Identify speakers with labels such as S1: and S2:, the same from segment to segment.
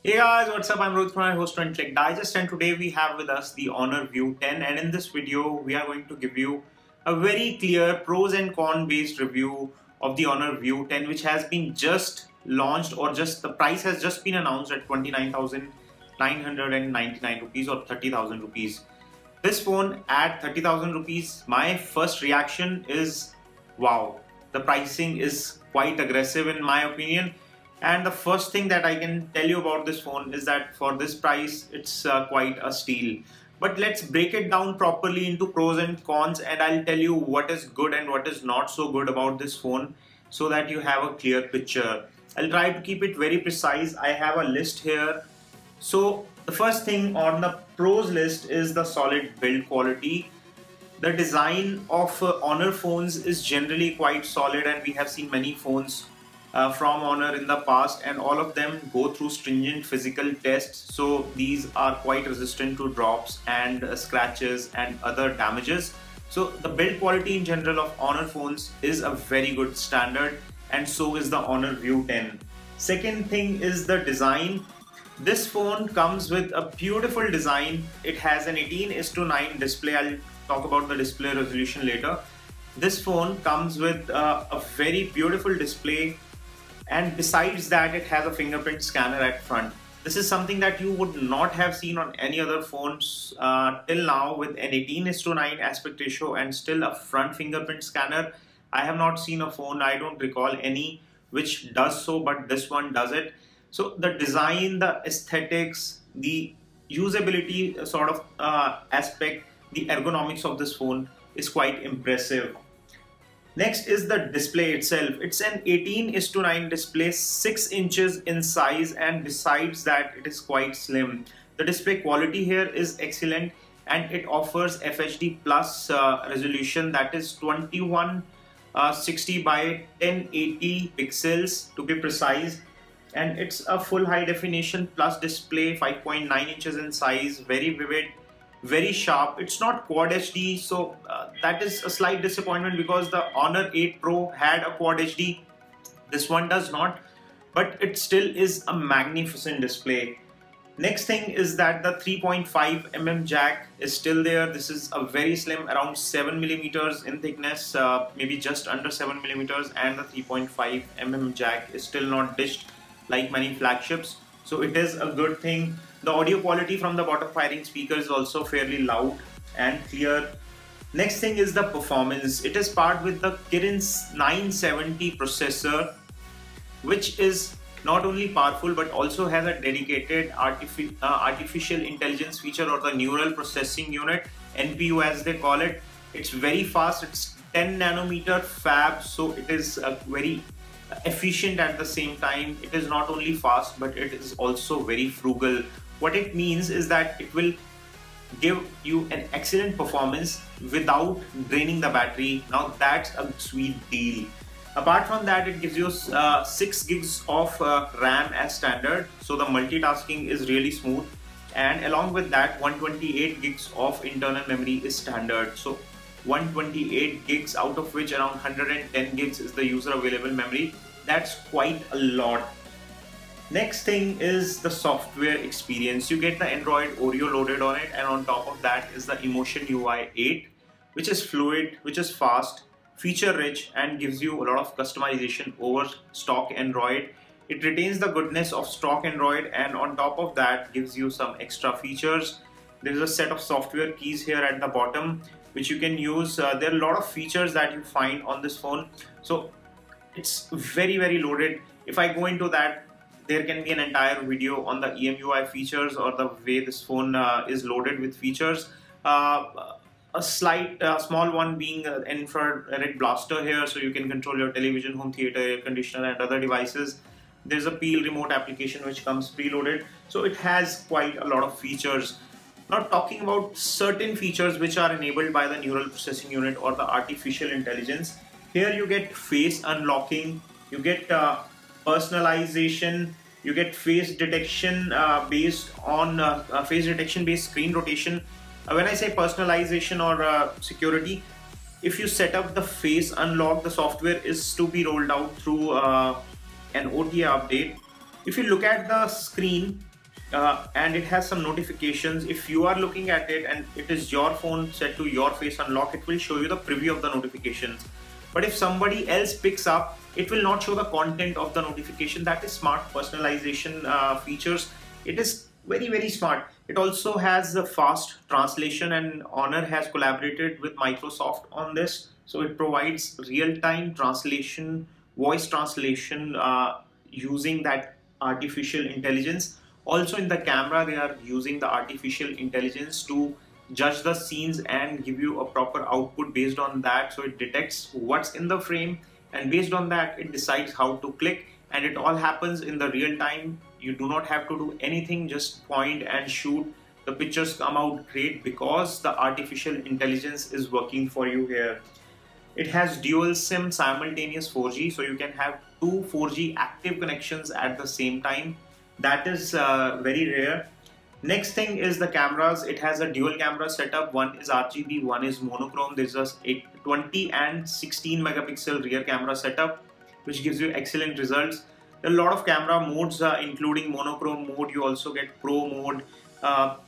S1: Hey guys, what's up? I'm Rohit Khurana, host of Intellect Digest, and today we have with us the Honor View 10. And in this video, we are going to give you a very clear pros and cons based review of the Honor View 10, which has been just launched, or just the price has just been announced at 29,999 rupees or 30,000 rupees. This phone at 30,000 rupees, my first reaction is wow, the pricing is quite aggressive in my opinion. And the first thing that I can tell you about this phone is that for this price, it's quite a steal. But let's break it down properly into pros and cons, and I'll tell you what is good and what is not so good about this phone so that you have a clear picture. I'll try to keep it very precise. I have a list here. So the first thing on the pros list is the solid build quality. The design of Honor phones is generally quite solid, and we have seen many phones from Honor in the past, and all of them go through stringent physical tests, so these are quite resistant to drops and scratches and other damages. So the build quality in general of Honor phones is a very good standard, and so is the Honor View 10. Second thing is the design. This phone comes with a beautiful design. It has an 18:9 display. I'll talk about the display resolution later. This phone comes with a very beautiful display, and besides that it has a fingerprint scanner at front. This is something that you would not have seen on any other phones till now, with an 18:9 aspect ratio and still a front fingerprint scanner. I have not seen a phone, I don't recall any, which does so, but this one does it. So the design, the aesthetics, the usability sort of aspect, the ergonomics of this phone is quite impressive. Next is the display itself. It's an 18:9 display, 6 inches in size, and besides that it is quite slim. The display quality here is excellent, and it offers FHD plus resolution, that is 2160 by 1080 pixels to be precise, and it's a full high definition plus display, 5.9 inches in size, very vivid, very sharp. It's not Quad HD, so that is a slight disappointment because the Honor 8 Pro had a Quad HD. This one does not, but it still is a magnificent display. Next thing is that the 3.5 mm jack is still there. This is a very slim, around 7 millimeters in thickness, maybe just under 7 millimeters, and the 3.5 mm jack is still not dished like many flagships, so it is a good thing. The audio quality from the bottom firing speaker is also fairly loud and clear. Next thing is the performance. It is paired with the Kirin 970 processor, which is not only powerful but also has a dedicated artificial intelligence feature, or the neural processing unit, NPU as they call it. It's very fast. It's 10 nanometer fab, so it is very efficient at the same time. It is not only fast, but it is also very frugal. What it means is that it will give you an excellent performance without draining the battery. Now that's a sweet deal. Apart from that, it gives you 6 gigs of RAM as standard, so the multitasking is really smooth, and along with that 128 gigs of internal memory is standard. So 128 gigs, out of which around 110 gigs is the user available memory. That's quite a lot. Next thing is the software experience. You get the Android Oreo loaded on it, and on top of that is the Emotion UI 8, which is fluid, which is fast, feature rich, and gives you a lot of customization over stock Android. It retains the goodness of stock Android, and on top of that gives you some extra features. There is a set of software keys here at the bottom which you can use. There are a lot of features that you find on this phone, so it's very loaded. If I go into that, there can be an entire video on the EMUI features, or the way this phone is loaded with features. A slight small one being an infrared blaster here, so you can control your television, home theater, air conditioner and other devices. There's a Peel remote application which comes preloaded, so it has quite a lot of features. Now talking about certain features which are enabled by the neural processing unit or the artificial intelligence. Here you get face unlocking, you get personalization, you get face detection based on face detection based screen rotation. When I say personalization or security, if you set up the face unlock, the software is to be rolled out through an OTA update. If you look at the screen, and it has some notifications. If you are looking at it and it is your phone set to your face unlock, it will show you the preview of the notifications. But if somebody else picks up, it will not show the content of the notification. That is smart personalization features. It is very smart. It also has a fast translation, and Honor has collaborated with Microsoft on this. So it provides real-time translation, voice translation using that artificial intelligence. Also in the camera, they are using the artificial intelligence to judge the scenes and give you a proper output based on that. So it detects what's in the frame, and based on that it decides how to click, and it all happens in the real time. You do not have to do anything, just point and shoot. The pictures come out great because the artificial intelligence is working for you here. It has dual SIM simultaneous 4G, so you can have two 4G active connections at the same time. That is very rare. Next thing is the cameras. It has a dual camera setup. One is RGB, one is monochrome. There's a 20 and 16 megapixel rear camera setup, which gives you excellent results. There are a lot of camera modes, including monochrome mode. You also get pro mode.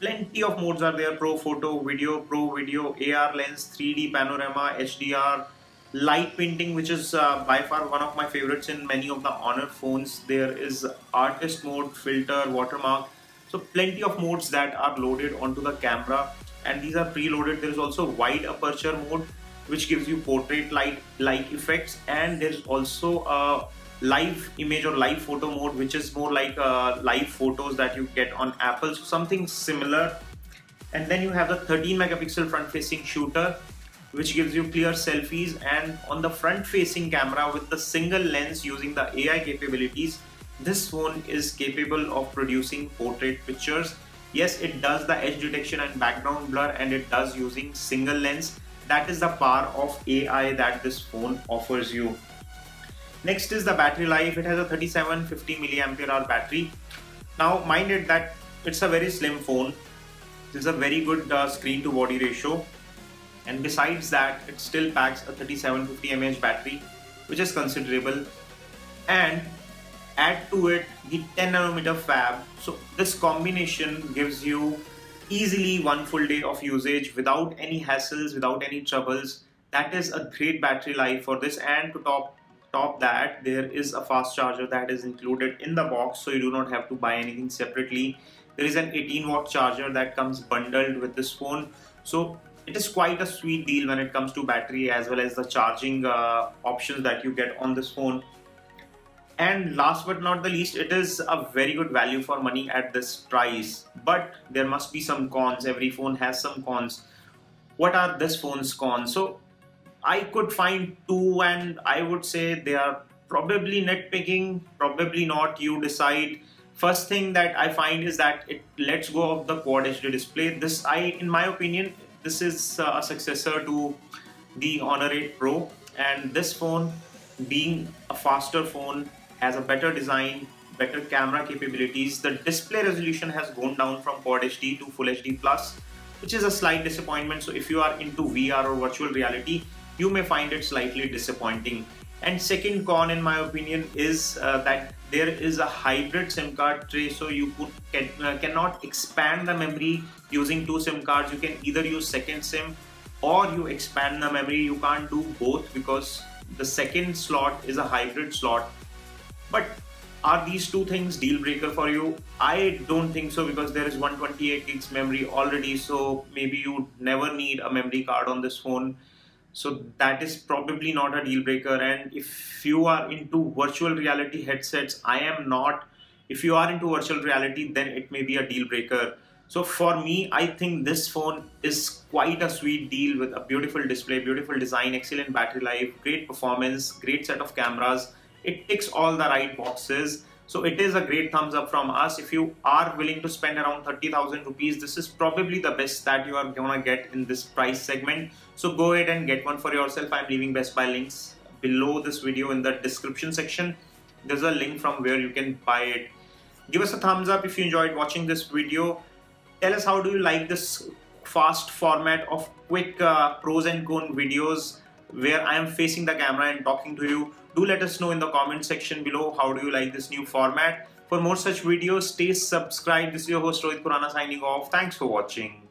S1: Plenty of modes are there: pro photo, pro video, AR lens, 3D panorama, HDR, light painting, which is by far one of my favorites in many of the Honor phones. There is artist mode, filter, watermark. So plenty of modes that are loaded onto the camera, and these are preloaded. There is also wide aperture mode, which gives you portrait like effects, and there is also a live image or live photo mode, which is more like live photos that you get on Apple, so something similar. And then you have the 13 megapixel front facing shooter, which gives you clear selfies. And on the front facing camera with the single lens using the AI capabilities, this phone is capable of producing portrait pictures. Yes, it does the edge detection and background blur, and it does using single lens. That is the power of AI that this phone offers you. Next is the battery life. It has a 3750 milliampere hour battery. Now mind it that it's a very slim phone. This is a very good screen to body ratio, and besides that it still packs a 3750 mAh battery, which is considerable, and add to it the 10 nanometer fab. So this combination gives you easily one full day of usage without any hassles, without any troubles. That is a great battery life for this. And to top that, there is a fast charger that is included in the box, so you do not have to buy anything separately. There is an 18-watt charger that comes bundled with this phone, so it is quite a sweet deal when it comes to battery as well as the charging options that you get on this phone. And last but not the least, it is a very good value for money at this price. But there must be some cons. Every phone has some cons. What are this phone's cons? So I could find two, and I would say they are probably nitpicking, probably not. You decide. First thing that I find is that it lets go of the Quad HD display. This, in my opinion, this is a successor to the Honor 8 Pro, and this phone, being a faster phone, has a better design, better camera capabilities. The display resolution has gone down from Quad HD to Full HD Plus, which is a slight disappointment. So if you are into VR or virtual reality, you may find it slightly disappointing. And second con, in my opinion, is that there is a hybrid SIM card tray, so you cannot expand the memory using two SIM cards. You can either use second SIM or you expand the memory. You can't do both because the second slot is a hybrid slot. But are these two things deal breaker for you? I don't think so, because there is 128 gigs memory already, so maybe you never need a memory card on this phone. So that is probably not a deal breaker. And if you are into virtual reality headsets, I am not. If you are into virtual reality, then it may be a deal breaker. So for me, I think this phone is quite a sweet deal with a beautiful display, beautiful design, excellent battery life, great performance, great set of cameras. It ticks all the right boxes. So it is a great thumbs up from us. If you are willing to spend around 30,000 rupees, this is probably the best that you are gonna get in this price segment. So go ahead and get one for yourself. I'm leaving Best Buy links below this video in the description section. There's a link from where you can buy it. Give us a thumbs up if you enjoyed watching this video. Tell us, how do you like this fast format of quick pros and cons videos where I am facing the camera and talking to you? Do let us know in the comment section below, how do you like this new format. For more such videos, stay subscribed. This is your host Rohit Khurana signing off. Thanks for watching.